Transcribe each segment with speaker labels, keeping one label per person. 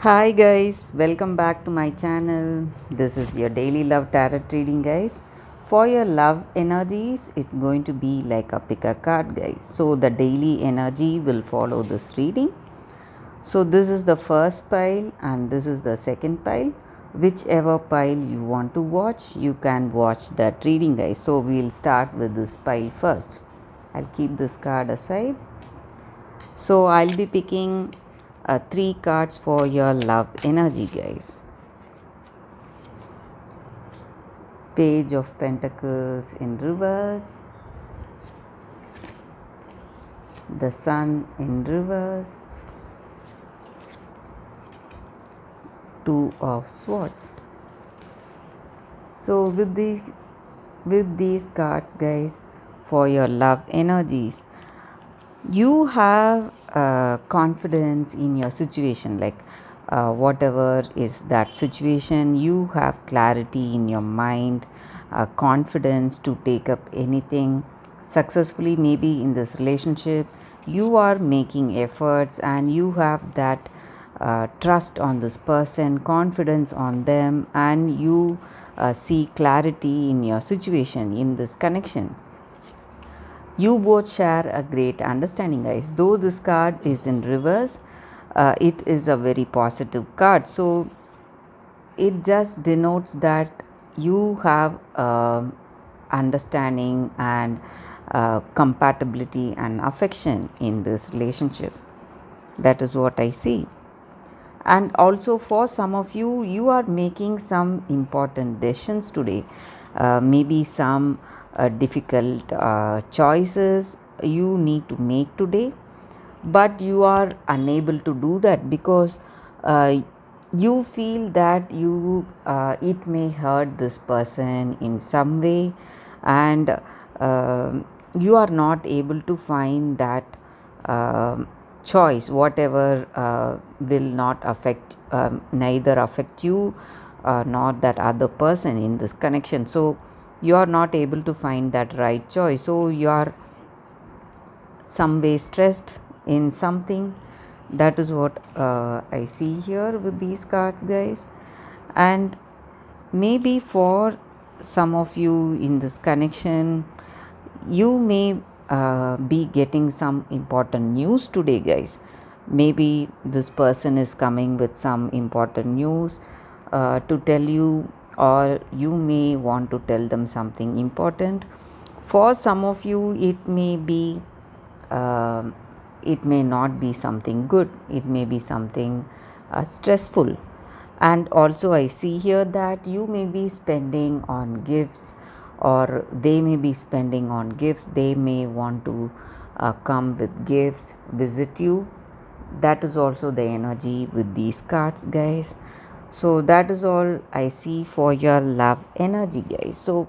Speaker 1: Hi guys, welcome back to my channel. This is your daily love tarot reading, guys. For your love energies, it's going to be like a pick a card, guys. So the daily energy will follow this reading. So this is the first pile and this is the second pile. Whichever pile you want to watch, you can watch that reading, guys. So we'll start with this pile first. I'll keep this card aside. So I'll be picking three cards for your love energy, guys. Page of Pentacles in reverse, the Sun in reverse, Two of Swords. So with these cards, guys, for your love energies, you have confidence in your situation, like whatever is that situation, you have clarity in your mind, confidence to take up anything successfully. Maybe in this relationship you are making efforts and you have that trust on this person, confidence on them, and you see clarity in your situation, in this connection. You both share a great understanding, guys. Though this card is in reverse, it is a very positive card. So it just denotes that you have understanding and compatibility and affection in this relationship. That is what I see. And also for some of you, you are making some important decisions today. Maybe some difficult choices you need to make today, but you are unable to do that because you feel that it may hurt this person in some way, and you are not able to find that choice, whatever will not affect, neither affect you nor that other person in this connection. So you are not able to find that right choice, so you are some way stressed in something. That is what I see here with these cards, guys. And maybe for some of you in this connection, you may be getting some important news today, guys. Maybe this person is coming with some important news to tell you, or you may want to tell them something important. For some of you, um it may not be something good, it may be something stressful. And also I see here that you may be spending on gifts, or they may be spending on gifts. They may want to come with gifts, visit you. That is also the energy with these cards, guys. So that is all I see for your love energy, guys. So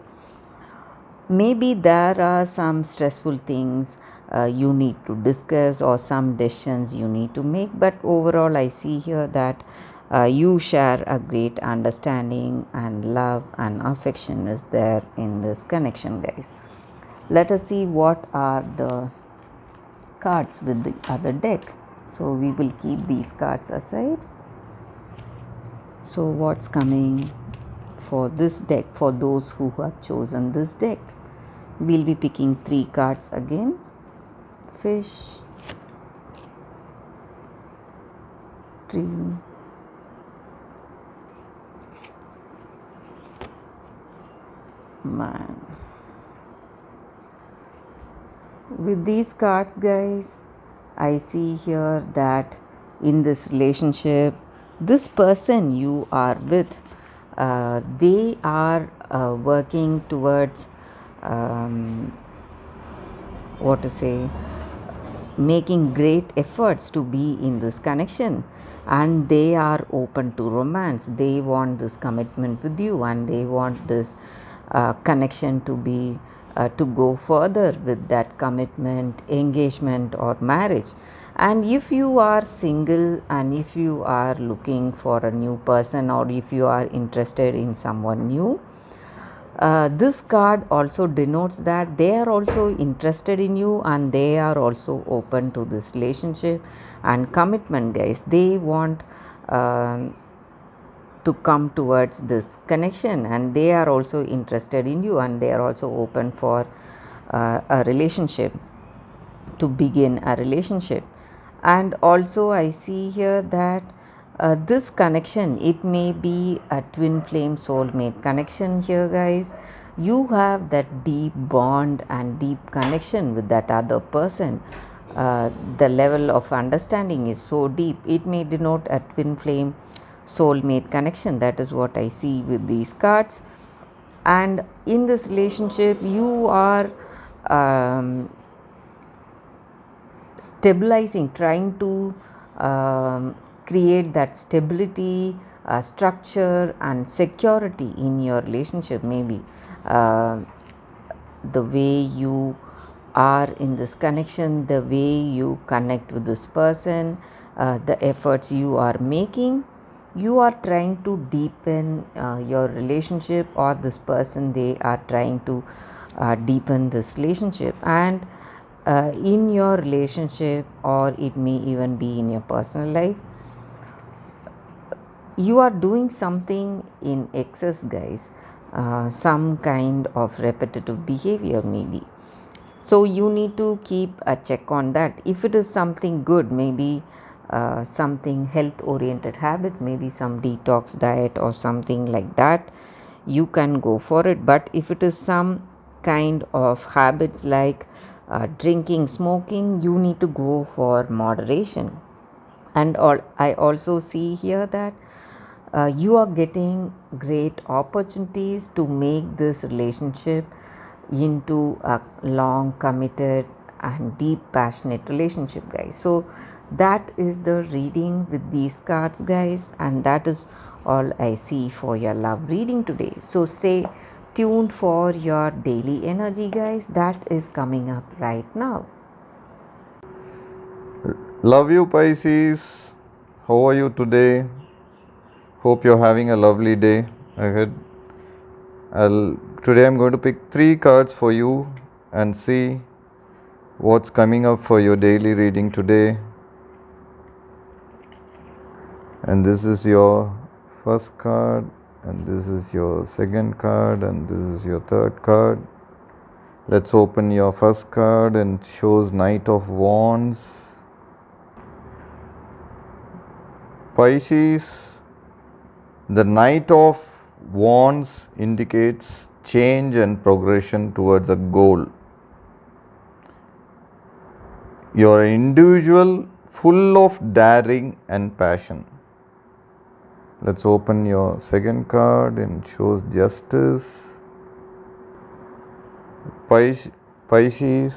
Speaker 1: maybe there are some stressful things you need to discuss, or some decisions you need to make, but overall I see here that you share a great understanding, and love and affection is there in this connection, guys. Let us see what are the cards with the other deck. So we will keep these cards aside. So what's coming for this deck, for those who have chosen this deck? We'll be picking three cards again. Fish, tree, man. With these cards, guys, I see here that in this relationship, this person you are with, they are working towards what to say, making great efforts to be in this connection, and they are open to romance. They want this commitment with you, and they want this connection to be to go further with that commitment, engagement, or marriage. And if you are single, and if you are looking for a new person, or if you are interested in someone new, this card also denotes that they are also interested in you, and they are also open to this relationship and commitment, guys. They want um, to come towards this connection, and they are also interested in you, and they are also open for a relationship, to begin a relationship. And also I see here that this connection, it may be a twin flame soulmate connection here, guys. You have that deep bond and deep connection with that other person. The level of understanding is so deep, it may denote a twin flame soulmate connection. That is what I see with these cards. And in this relationship, you are stabilizing, trying to create that stability, structure, and security in your relationship. Maybe uh, the way you are in this connection, the way you connect with this person, the efforts you are making, you are trying to deepen your relationship, or this person, they are trying to deepen this relationship. And in your relationship, or it may even be in your personal life, you are doing something in excess, guys. Some kind of repetitive behavior, maybe. So you need to keep a check on that. If it is something good, maybe something health oriented habits, maybe some detox diet or something like that, you can go for it. But if it is some kind of habits like drinking, smoking, you need to go for moderation. And I also see here that you are getting great opportunities to make this relationship into a long, committed, and deep, passionate relationship, guys. So that is the reading with these cards, guys, and that is all I see for your love reading today. So stay tuned for your daily energy, guys. That is coming up right now.
Speaker 2: Love you, Pisces. How are you today? Hope you're having a lovely day ahead. Today I'm going to pick 3 cards for you and see what's coming up for your daily reading today. And this is your first card, and this is your second card, and this is your third card. Let's open your first card, and it shows Knight of Wands. Pisces, the Knight of Wands indicates change and progression towards a goal. You're an individual full of daring and passion. Let's open your second card, and it shows Justice. Pisces,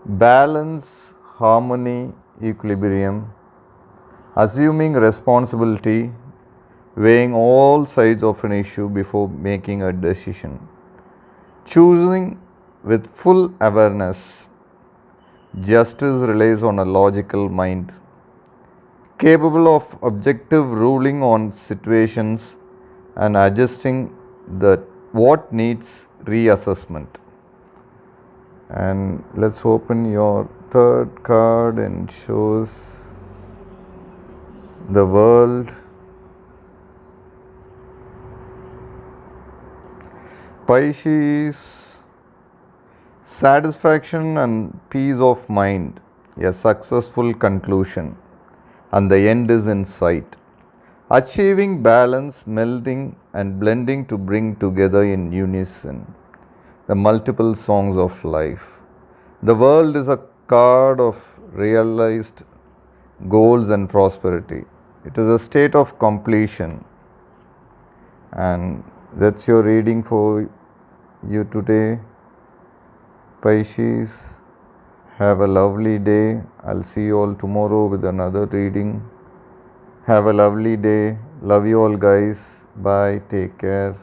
Speaker 2: balance, harmony, equilibrium, assuming responsibility, weighing all sides of an issue before making a decision, choosing with full awareness. Justice relies on a logical mind, capable of objective ruling on situations and adjusting what needs reassessment. And let's open your third card, and shows the World. Pisces, satisfaction and peace of mind, a successful conclusion, and the end is in sight. Achieving balance, melding and blending to bring together in unison the multiple songs of life. The World is a card of realized goals and prosperity. It is a state of completion. And that's your reading for you today, Pisces. Have a lovely day. I'll see you all tomorrow with another reading. Have a lovely day. Love you all, guys. Bye. Take care.